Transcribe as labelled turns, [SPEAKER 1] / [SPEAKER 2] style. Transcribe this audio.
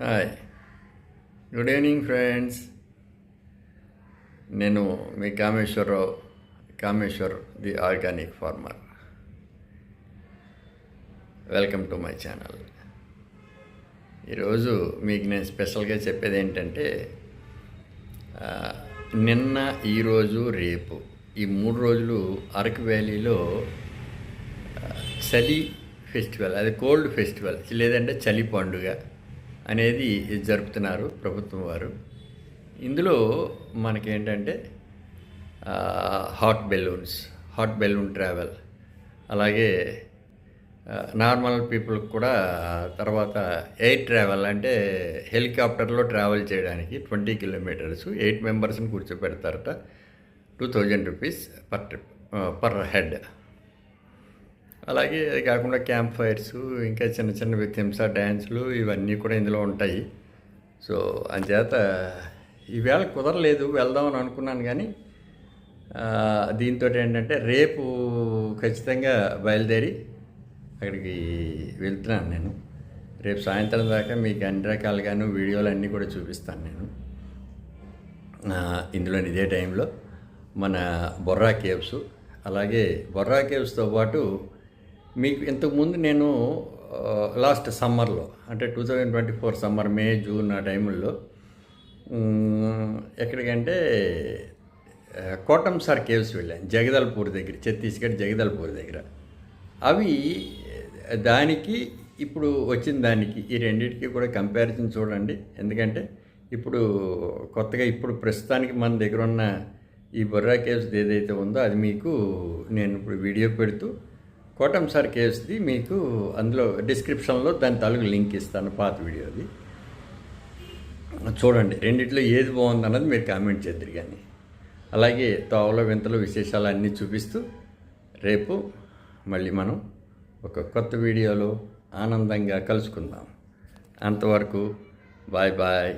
[SPEAKER 1] Hi, good evening friends. నేను మీ Kameshwar the organic farmer. Welcome to my channel. ఈరోజు మీకు నేను స్పెషల్గా చెప్పేది ఏంటంటే, నిన్న, ఈరోజు, రేపు ఈ 3 రోజులు అరకు వ్యాలీలో చలి ఫెస్టివల్, అది కోల్డ్ ఫెస్టివల్ లేదంటే చలి పండుగ అనేది జరుపుతున్నారు ప్రభుత్వం వారు. ఇందులో మనకేంటంటే హాట్ బెలూన్ ట్రావెల్, అలాగే నార్మల్ పీపుల్కి కూడా, తర్వాత ఎయిర్ ట్రావెల్ అంటే హెలికాప్టర్లో ట్రావెల్ చేయడానికి 20 కిలోమీటర్స్ 8 మెంబర్స్ని కూర్చోపెడతారట. 2000 రూపీస్ పర్ హెడ్. అలాగే అది కాకుండా క్యాంప్ ఫైర్స్, ఇంకా చిన్న చిన్న థింసా డ్యాన్సులు ఇవన్నీ కూడా ఇందులో ఉంటాయి. సో అంచేత ఈవేళ కుదరలేదు, వెళ్దామని అనుకున్నాను. కానీ దీంతో ఏంటంటే రేపు ఖచ్చితంగా బయలుదేరి అక్కడికి వెళ్తున్నాను నేను. రేపు సాయంత్రం దాకా మీకు అన్ని రకాలుగాను వీడియోలు అన్నీ కూడా చూపిస్తాను నేను. ఇందులో ఇదే టైంలో మన బొర్రా కేవ్స్, అలాగే బొర్రా కేవ్స్తో పాటు మీకు ఇంతకుముందు నేను లాస్ట్ సమ్మర్లో, అంటే 2024 సమ్మర్, మే, జూన్ ఆ టైముల్లో ఎక్కడికంటే కోటంసార్ కేవ్స్ వెళ్ళాను, జగదల్పూర్ దగ్గర, ఛత్తీస్గఢ్ జగదల్పూర్ దగ్గర. అవి దానికి ఇప్పుడు వచ్చిన దానికి ఈ రెండింటికి కూడా కంపారిజన్ చూడండి. ఎందుకంటే ఇప్పుడు కొత్తగా ఇప్పుడు ప్రస్తుతానికి మన దగ్గర ఉన్న ఈ బొర్రా కేవ్స్ ఏదైతే ఉందో అది మీకు నేను ఇప్పుడు వీడియో పెడుతూ కోటంసార్ కేవ్స్ది మీకు అందులో డిస్క్రిప్షన్లో దాని తాలూకు లింక్ ఇస్తాను, పాత వీడియోది చూడండి. రెండిట్లో ఏది బాగుందన్నది మీరు కామెంట్ చేద్దరు. కానీ అలాగే తోవలో వింతలు విశేషాలు అన్నీ చూపిస్తూ రేపు మళ్ళీ మనం ఒక కొత్త వీడియోలో ఆనందంగా కలుసుకుందాం. అంతవరకు బాయ్ బాయ్.